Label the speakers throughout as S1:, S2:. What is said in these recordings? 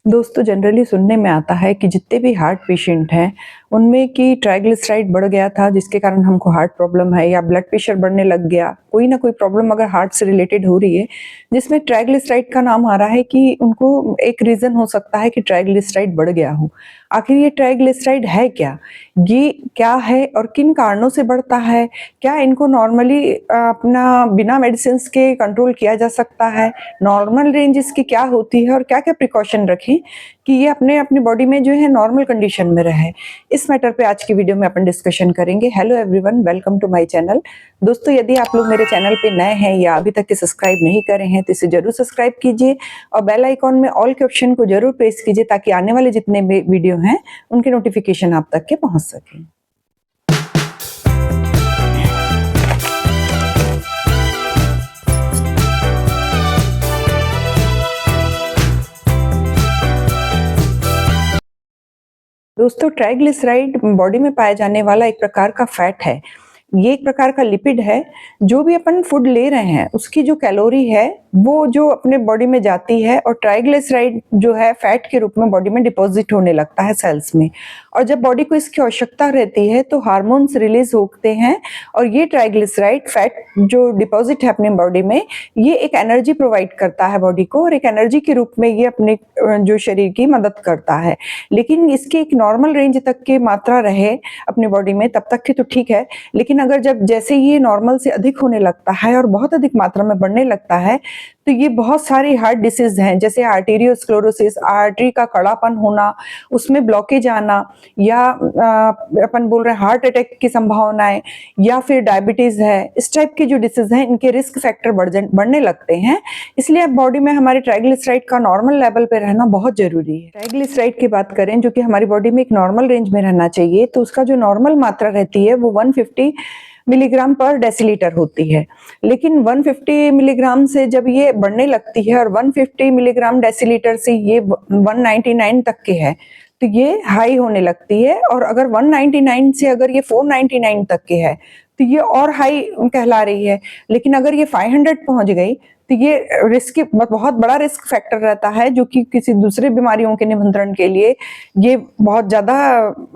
S1: दोस्तों जनरली सुनने में आता है कि जितने भी हार्ट पेशेंट हैं उनमें कि ट्राइग्लिसराइड बढ़ गया था जिसके कारण हमको हार्ट प्रॉब्लम है या ब्लड प्रेशर बढ़ने लग गया, कोई ना कोई प्रॉब्लम अगर हार्ट से रिलेटेड हो रही है जिसमें ट्राइग्लिसराइड का नाम आ रहा है कि उनको एक रीज़न हो सकता है कि ट्राइग्लिसराइड बढ़ गया हो। आखिर ये ट्राइग्लिसराइड है क्या? ये क्या है और किन कारणों से बढ़ता है? क्या इनको नॉर्मली अपना बिना मेडिसिन्स के कंट्रोल किया जा सकता है? नॉर्मल रेंज इसकी क्या होती है और क्या-क्या प्रिकॉशन रखें कि ये अपनी बॉडी में जो है नॉर्मल कंडीशन में रहे? इस मैटर पे आज की वीडियो में अपन डिस्कशन करेंगे। Hello everyone, welcome to my channel. दोस्तों यदि आप लोग मेरे चैनल पे नए हैं या अभी तक के सब्सक्राइब नहीं करे हैं तो इसे जरूर सब्सक्राइब कीजिए और बेल आइकॉन में ऑल के ऑप्शन को जरूर प्रेस कीजिए ताकि आने वाले जितने भी वीडियो हैं उनके नोटिफिकेशन आप तक के पहुंच सके। दोस्तों ट्राइग्लिसराइड बॉडी में पाया जाने वाला एक प्रकार का फैट है। ये एक प्रकार का लिपिड है। जो भी अपन फूड ले रहे हैं उसकी जो कैलोरी है वो जो अपने बॉडी में जाती है और ट्राइग्लिसराइड जो है फैट के रूप में बॉडी में डिपॉजिट होने लगता है सेल्स में। और जब बॉडी को इसकी आवश्यकता रहती है तो हार्मोन्स रिलीज होते हैं और ये ट्राइग्लिसराइड फैट जो डिपॉजिट है अपने बॉडी में ये एक एनर्जी प्रोवाइड करता है बॉडी को और एक एनर्जी के रूप में ये अपने जो शरीर की मदद करता है। लेकिन इसकी एक नॉर्मल रेंज तक की मात्रा रहे अपनी बॉडी में तब तक की तो ठीक है, लेकिन अगर जब जैसे ये नॉर्मल से अधिक होने लगता है और बहुत अधिक मात्रा में बढ़ने लगता है तो ये बहुत सारी हार्ट डिसीज हैं जैसे आर्टेरियोस्क्लेरोसिस, आर्टरी का कड़ापन होना, उसमें ब्लॉकेज आना या अपन बोल रहे हैं हार्ट अटैक की संभावनाएं या फिर डायबिटीज है, इस टाइप की जो डिसीज हैं इनके रिस्क फैक्टर बढ़ने लगते हैं। इसलिए अब बॉडी में हमारे ट्राइग्लिसराइड का नॉर्मल लेवल पे रहना बहुत जरूरी है। ट्राइग्लिसराइड की बात करें जो कि हमारी बॉडी में एक नॉर्मल रेंज में रहना चाहिए तो उसका जो नॉर्मल मात्रा रहती है वो 150 मिलीग्राम पर डेसीलीटर होती है। लेकिन 150 मिलीग्राम से जब ये बढ़ने लगती है और 150 मिलीग्राम डेसीलीटर से ये 199 तक के है तो ये हाई होने लगती है और अगर 199 से अगर ये 499 तक के है तो ये और हाई कहला रही है। लेकिन अगर ये 500 पहुंच गई तो ये रिस्क बहुत बड़ा रिस्क फैक्टर रहता है जो कि किसी दूसरे बीमारियों के नियंत्रण के लिए ये बहुत ज़्यादा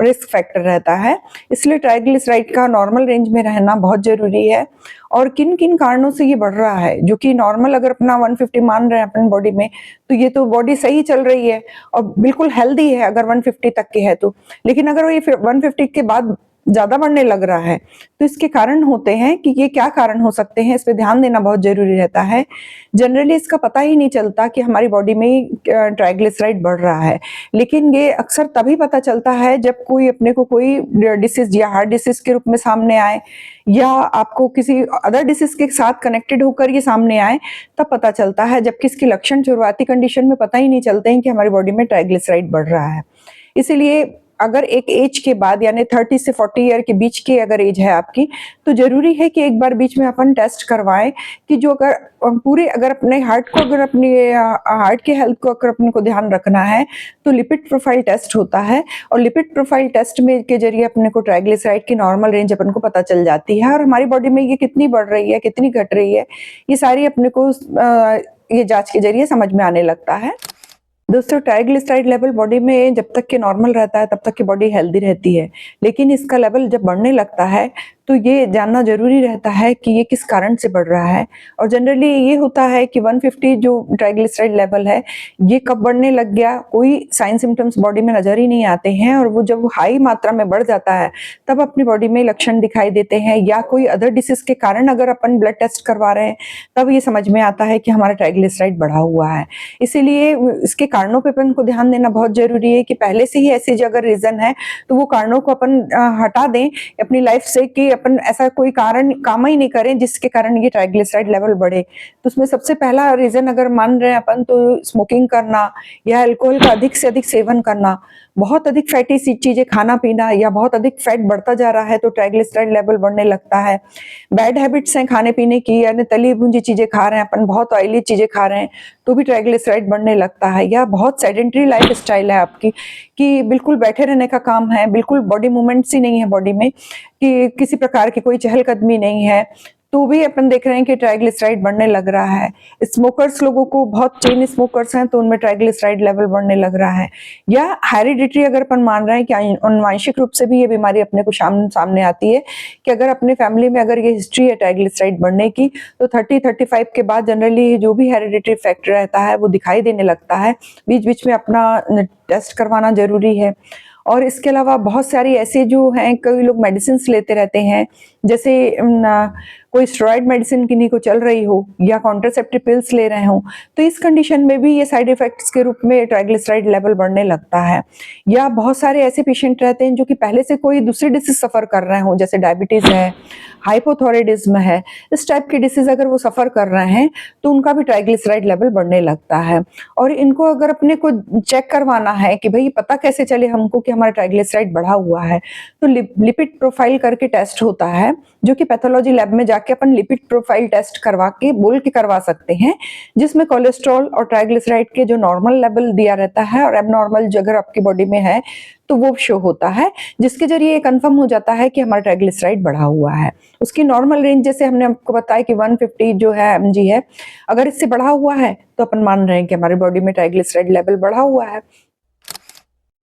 S1: रिस्क फैक्टर रहता है। इसलिए ट्राइग्लिसराइड का नॉर्मल रेंज में रहना बहुत ज़रूरी है। और किन किन कारणों से ये बढ़ रहा है जो कि नॉर्मल अगर अपना 150 मान रहे हैं अपनी बॉडी में तो ये तो बॉडी सही चल रही है और बिल्कुल हेल्दी है अगर 150 तक के है तो। लेकिन अगर ये 150 के बाद ज्यादा बढ़ने लग रहा है तो इसके कारण होते हैं कि ये क्या कारण हो सकते हैं, इस पे ध्यान देना बहुत जरूरी रहता है। जनरली इसका पता ही नहीं चलता कि हमारी बॉडी में ट्राइग्लिसराइड बढ़ रहा है, लेकिन ये अक्सर तभी पता चलता है जब कोई अपने को कोई डिसीज या हार्ट डिसीज के रूप में सामने आए या आपको किसी अदर डिसीज के साथ कनेक्टेड होकर ये सामने आए तब पता चलता है, जबकि इसके लक्षण शुरुआती कंडीशन में पता ही नहीं चलते हैं कि हमारी बॉडी में ट्राइग्लिसराइड बढ़ रहा है। इसीलिए अगर एक एज के बाद यानी 30 से 40 ईयर के बीच की अगर एज है आपकी तो जरूरी है कि एक बार बीच में अपन टेस्ट करवाएं कि जो अगर पूरे अगर अपने हार्ट को अगर अपने हार्ट के हेल्थ को अगर अपने को ध्यान रखना है तो लिपिड प्रोफाइल टेस्ट होता है और लिपिड प्रोफाइल टेस्ट में के जरिए अपने को ट्राइग्लिसराइड की नॉर्मल रेंज अपन को पता चल जाती है और हमारी बॉडी में ये कितनी बढ़ रही है कितनी घट रही है ये सारी अपने को ये जांच के जरिए समझ में आने लगता है। दोस्तों ट्राइग्लिसराइड लेवल बॉडी में जब तक कि नॉर्मल रहता है तब तक की बॉडी हेल्दी रहती है, लेकिन इसका लेवल जब बढ़ने लगता है तो ये जानना जरूरी रहता है कि ये किस कारण से बढ़ रहा है। और जनरली ये होता है कि 150 जो ट्राइग्लिसराइड लेवल है ये कब बढ़ने लग गया कोई साइन सिम्टम्स बॉडी में नजर ही नहीं आते हैं और वो जब हाई मात्रा में बढ़ जाता है तब अपनी बॉडी में लक्षण दिखाई देते हैं या कोई अदर डिसीज के कारण अगर अपन ब्लड टेस्ट करवा रहे हैं तब ये समझ में आता है कि हमारा ट्राइग्लिसराइड बढ़ा हुआ है। इसीलिए इसके कारणों पर अपन को ध्यान देना बहुत जरूरी है कि पहले से ही ऐसी अगर रीजन है तो वो कारणों को अपन हटा दें अपनी लाइफ से कि अपन ऐसा कोई कारण काम ही नहीं करें जिसके कारण ये ट्राइग्लिसराइड लेवल बढ़े। तो उसमें सबसे पहला रीजन अगर मान रहे हैं अपन तो स्मोकिंग करना या अल्कोहल का अधिक से अधिक सेवन करना, बहुत अधिक फैटी चीजें खाना पीना या बहुत अधिक फैट बढ़ता जा रहा है तो ट्राइग्लिसराइड लेवल बढ़ने लगता है। बैड हैबिट्स हैं खाने पीने की यानी तली भुंजी चीजें खा रहे हैं अपन, बहुत ऑयली चीजें खा रहे हैं तो भी ट्राइग्लिसराइड बढ़ने लगता है। या बहुत सेडेंटरी लाइफ स्टाइल है आपकी कि बिल्कुल बैठे रहने का काम है, बिल्कुल बॉडी मूवमेंट्स ही नहीं है बॉडी में कि किसी प्रकार की कोई चहलकदमी नहीं है तो भी अपन देख रहे हैं कि ट्राइग्लिसराइड बढ़ने लग रहा है। स्मोकर्स लोगों को, बहुत चेन स्मोकर्स हैं तो उनमें ट्राइग्लिसराइड लेवल बढ़ने लग रहा है। या हेरिडिटरी अगर अपन मान रहे हैं कि आनुवंशिक रूप से भी ये बीमारी अपने को सामने आती है कि अगर अपने फैमिली में अगर ये हिस्ट्री है ट्राइग्लिसराइड बढ़ने की, तो 30-35 के बाद जनरली जो भी हेरिडिटरी फैक्टर रहता है वो दिखाई देने लगता है। बीच बीच में अपना टेस्ट करवाना जरूरी है। और इसके अलावा बहुत सारी ऐसे जो हैं, कई लोग मेडिसिन लेते रहते हैं, जैसे कोई स्टेरॉइड मेडिसिन किन्हीं को चल रही हो या कॉन्ट्रासेप्टिव पिल्स ले रहे हो, तो इस कंडीशन में भी ये साइड इफेक्ट्स के रूप में ट्राइग्लिसराइड लेवल बढ़ने लगता है। या बहुत सारे ऐसे पेशेंट रहते हैं जो कि पहले से कोई दूसरी डिसीज सफर कर रहे हो, जैसे डायबिटीज है, हाइपोथायराइडिज्म है, इस टाइप की डिसीज अगर वो सफर कर रहे हैं तो उनका भी ट्राइग्लिसराइड लेवल बढ़ने लगता है। और इनको अगर अपने को चेक करवाना है कि भाई पता कैसे चले हमको कि हमारा ट्राइग्लिसराइड बढ़ा हुआ है, तो लिपिड प्रोफाइल करके टेस्ट होता है, जो कि पैथोलॉजी लैब में जाके अपन लिपिड प्रोफाइल टेस्ट करवा के बोल के करवा सकते हैं, जिसमें कोलेस्ट्रॉल और ट्राइग्लिसराइड के जो नॉर्मल लेवल दिया रहता है और एबनॉर्मल जो अगर आपकी बॉडी में है तो वो शो होता है, जिसके जरिए कंफर्म हो जाता है कि हमारा ट्राइग्लिसराइड बढ़ा हुआ है। उसकी नॉर्मल रेंज जैसे हमने आपको बताया कि 150 जो है mg है, अगर इससे बढ़ा हुआ है तो अपन मान रहे हैं कि हमारी बॉडी में ट्राइग्लिसराइड लेवल बढ़ा हुआ है।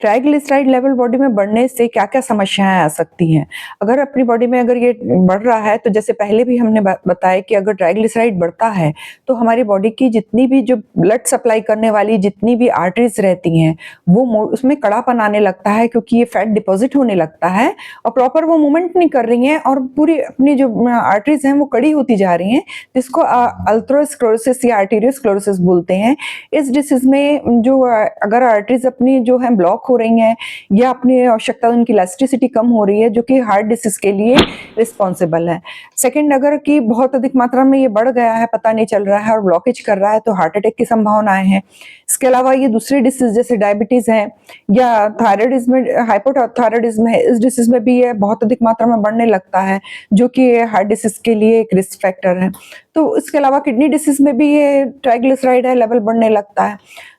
S1: ट्राइग्लिसराइड लेवल बॉडी में बढ़ने से क्या क्या समस्याएं आ सकती हैं? अगर अपनी बॉडी में अगर ये बढ़ रहा है, तो जैसे पहले भी हमने बताया कि अगर ट्राइग्लिसराइड बढ़ता है तो हमारी बॉडी की जितनी भी जो ब्लड सप्लाई करने वाली जितनी भी आर्टरीज रहती हैं वो उसमें कड़ापन आने लगता है, क्योंकि ये फैट डिपॉजिट होने लगता है और प्रॉपर वो मूवमेंट नहीं कर रही हैं और पूरी अपनी जो आर्टरीज हैं वो कड़ी होती जा रही हैं, जिसको अल्थरोस्क्लेरोसिस या आर्टेरियोस्क्लेरोसिस बोलते हैं। इस डिसीज में जो अगर आर्टरीज अपनी जो है ब्लॉक हो रही हैं या अपनी आवश्यकता उनकी इलास्टिसिटी कम हो रही है, जो कि हार्ट डिसीज के लिए रिस्पॉन्सिबल है। सेकंड, अगर कि बहुत अधिक मात्रा में ये बढ़ गया है, पता नहीं चल रहा है और ब्लॉकेज कर रहा है, तो हार्ट अटैक की संभावनाएं हैं। इसके अलावा ये दूसरी डिसीज जैसे डायबिटीज है या थायराइडिज्म, हाइपोथायराइडिज्म है, इस डिसीज में भी ये बहुत अधिक मात्रा में बढ़ने लगता है, जो कि हार्ट डिसीज के लिए एक रिस्क फैक्टर है। तो इसके अलावा किडनी डिसीज में भी ये ट्राइग्लिसराइड है लेवल बढ़ने लगता है।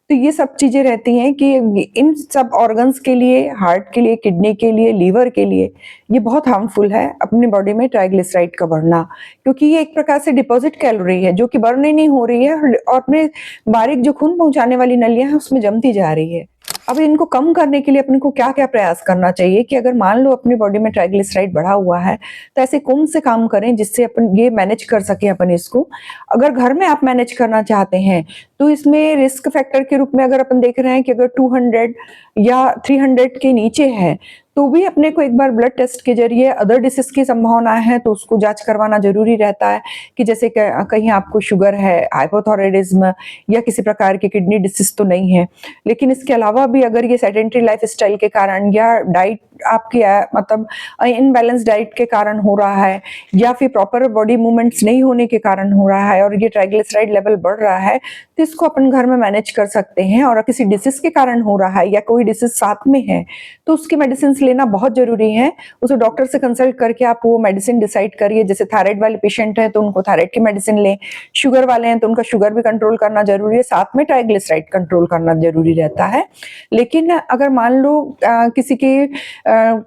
S1: तो ये सब चीजें रहती हैं कि इन सब ऑर्गन्स के लिए, हार्ट के लिए, किडनी के लिए, लीवर के लिए ये बहुत हार्मफुल है अपनी बॉडी में ट्राइग्लिसराइड का बढ़ना, क्योंकि ये एक प्रकार से डिपॉजिट कैलोरी है जो कि बर्न ही नहीं हो रही है और अपने बारीक जो खून पहुंचाने वाली नलियां हैं उसमें जमती जा रही है। अब इनको कम करने के लिए अपने को क्या क्या प्रयास करना चाहिए कि अगर मान लो अपनी बॉडी में ट्राइग्लिसराइड बढ़ा हुआ है, तो ऐसे कौन से काम करें जिससे अपन ये मैनेज कर सके अपन इसको। अगर घर में आप मैनेज करना चाहते हैं तो इसमें रिस्क फैक्टर के रूप में अगर अपन देख रहे हैं कि अगर 200 या 300 के नीचे है, तो भी अपने को एक बार ब्लड टेस्ट के जरिए अदर डिसीज की संभावना है तो उसको जांच करवाना जरूरी रहता है, कि जैसे कहीं आपको शुगर है, हाइपोथायराइडिज्म या किसी प्रकार की किडनी डिसीज तो नहीं है। लेकिन इसके अलावा भी अगर ये सेडेंटरी लाइफस्टाइल के कारण या डाइट आपकी मतलब इनबैलेंस डाइट के कारण हो रहा है या फिर प्रॉपर बॉडी मूवमेंट्स नहीं होने के कारण हो रहा है और ये ट्राइग्लिसराइड लेवल बढ़ रहा है, तो इसको अपन घर में मैनेज कर सकते हैं। और किसी डिसीज के कारण हो रहा है या कोई डिसीज साथ में है तो उसकी मेडिसिन लेना बहुत जरूरी है। उसे डॉक्टर से कंसल्ट करके आप वो मेडिसिन डिसाइड करिए। जैसे थायराइड वाले पेशेंट है तो उनको थायराइड की मेडिसिन लें, शुगर वाले हैं तो उनका शुगर भी कंट्रोल करना जरूरी है, साथ में ट्राइग्लिसराइड कंट्रोल करना जरूरी रहता है। लेकिन अगर मान लो किसी की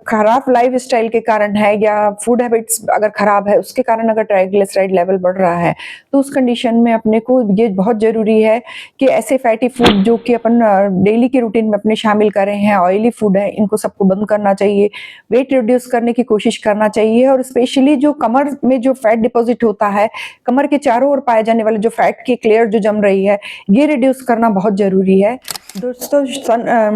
S1: खराब लाइफ स्टाइल के कारण है या फूड हैबिट्स अगर खराब है उसके कारण अगर ट्राइग्लिसराइड लेवल बढ़ रहा है, तो उस कंडीशन में अपने को ये बहुत जरूरी है कि ऐसे फैटी फूड जो कि अपन डेली के रूटीन में अपने शामिल करें हैं, ऑयली फूड है, इनको सबको बंद करना चाहिए, वेट रिड्यूस करने की कोशिश करना चाहिए। और स्पेशली जो कमर में जो फैट डिपॉजिट होता है, कमर के चारों ओर पाए जाने वाले जो फैट की क्लेयर जो जम रही है, ये रिड्यूस करना बहुत जरूरी है। दोस्तों,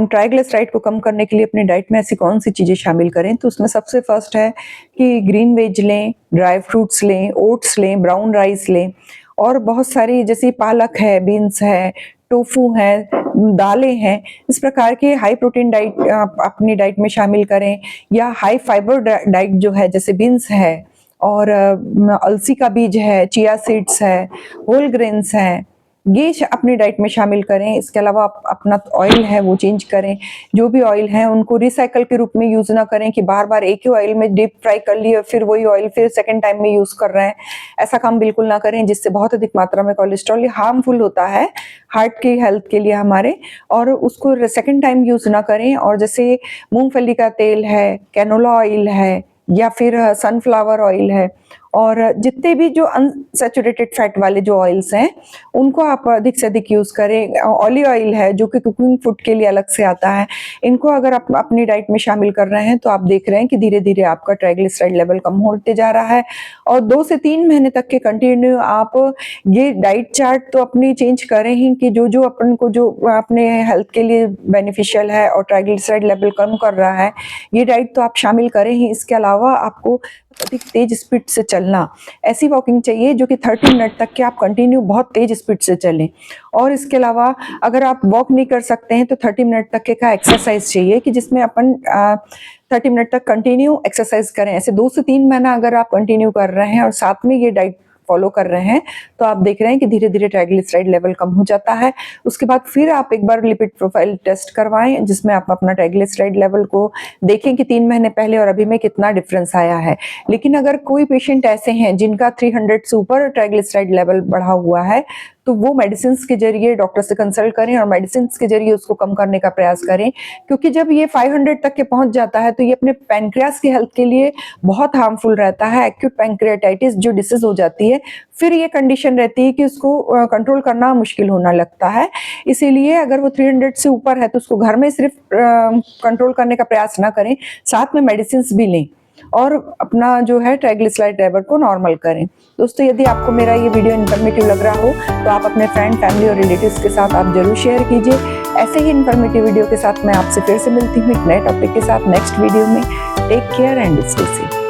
S1: ट्राइग्लिसराइड को कम करने के लिए अपनी डाइट में ऐसी कौन सी चीजें शामिल करें, तो उसमें सबसे फर्स्ट है कि ग्रीन वेज लें, ड्राई फ्रूट्स लें, ओट्स लें, ब्राउन राइस लें और बहुत सारी जैसे पालक है, बीन्स है, टोफू है, दालें हैं, इस प्रकार के हाई प्रोटीन डाइट आप अपनी डाइट में शामिल करें। या हाई फाइबर डाइट जो है जैसे बीन्स है और अलसी का बीज है, चिया सीड्स है, होल ग्रेन्स है, ये अपनी डाइट में शामिल करें। इसके अलावा अपना ऑयल है वो चेंज करें, जो भी ऑयल है उनको रिसाइकल के रूप में यूज ना करें कि बार बार एक ही ऑयल में डीप फ्राई कर लिया फिर वही ऑयल फिर सेकंड टाइम में यूज कर रहे हैं, ऐसा काम बिल्कुल ना करें, जिससे बहुत अधिक मात्रा में कोलेस्ट्रॉल हार्मफुल होता है हार्ट की हेल्थ के लिए हमारे, और उसको सेकंड टाइम यूज ना करें। और जैसे मूंगफली का तेल है, कैनोला ऑयल है या फिर सनफ्लावर ऑयल है और जितने भी जो अनसैचुरेटेड फैट वाले जो ऑयल्स हैं उनको आप अधिक से अधिक यूज़ करें। ऑलिव ऑयल है जो कि कुकिंग फूड के लिए अलग से आता है, इनको अगर आप अपनी डाइट में शामिल कर रहे हैं तो आप देख रहे हैं कि धीरे-धीरे आपका ट्राइग्लिसराइड लेवल कम होते जा रहा है। और 2 से 3 महीने तक के कंटिन्यू आप ये डाइट चार्ट तो अपनी चेंज करें ही कि जो अपन को जो अपने हेल्थ के लिए बेनिफिशियल है और ट्राइग्लिसराइड लेवल कम कर रहा है, ये डाइट तो आप शामिल करें ही। इसके अलावा आपको अधिक तेज स्पीड से चलना, ऐसी वॉकिंग चाहिए जो कि 30 मिनट तक के आप कंटिन्यू बहुत तेज स्पीड से चलें। और इसके अलावा अगर आप वॉक नहीं कर सकते हैं तो 30 मिनट तक के का एक्सरसाइज चाहिए कि जिसमें अपन 30 मिनट तक कंटिन्यू एक्सरसाइज करें। ऐसे 2 से 3 महीना अगर आप कंटिन्यू कर रहे हैं और साथ में ये डाइट फॉलो कर रहे हैं तो आप देख रहे हैं कि धीरे-धीरे ट्राइग्लिसराइड लेवल कम हो जाता है। उसके बाद फिर आप एक बार लिपिड प्रोफाइल टेस्ट करवाएं जिसमें आप अपना ट्राइग्लिसराइड लेवल को देखें कि 3 महीने पहले और अभी में कितना डिफरेंस आया है। लेकिन अगर कोई पेशेंट ऐसे हैं जिनका 300 से ऊपर ट्राइग्लिसराइड लेवल बढ़ा हुआ है तो वो मेडिसिन के जरिए डॉक्टर से कंसल्ट करें और मेडिसिन के जरिए उसको कम करने का प्रयास करें, क्योंकि जब ये 500 तक के पहुंच जाता है तो ये अपने पैनक्रियास की हेल्थ के लिए बहुत हार्मफुल रहता है। एक्यूट पैनक्रियाटाइटिस जो डिसीज हो जाती है, फिर ये कंडीशन रहती है कि उसको कंट्रोल करना मुश्किल होना लगता है। इसीलिए अगर वो 300 से ऊपर है तो उसको घर में सिर्फ कंट्रोल करने का प्रयास ना करें, साथ में मेडिसिन भी लें और अपना जो है ट्राइग्लिसराइड लेवल को नॉर्मल करें। दोस्तों, यदि आपको मेरा ये वीडियो इन्फॉर्मेटिव लग रहा हो तो आप अपने फ्रेंड, फैमिली और रिलेटिव्स के साथ आप जरूर शेयर कीजिए। ऐसे ही इन्फॉर्मेटिव वीडियो के साथ मैं आपसे फिर से मिलती हूँ एक नए टॉपिक के साथ नेक्स्ट वीडियो में। Take care and stay safe.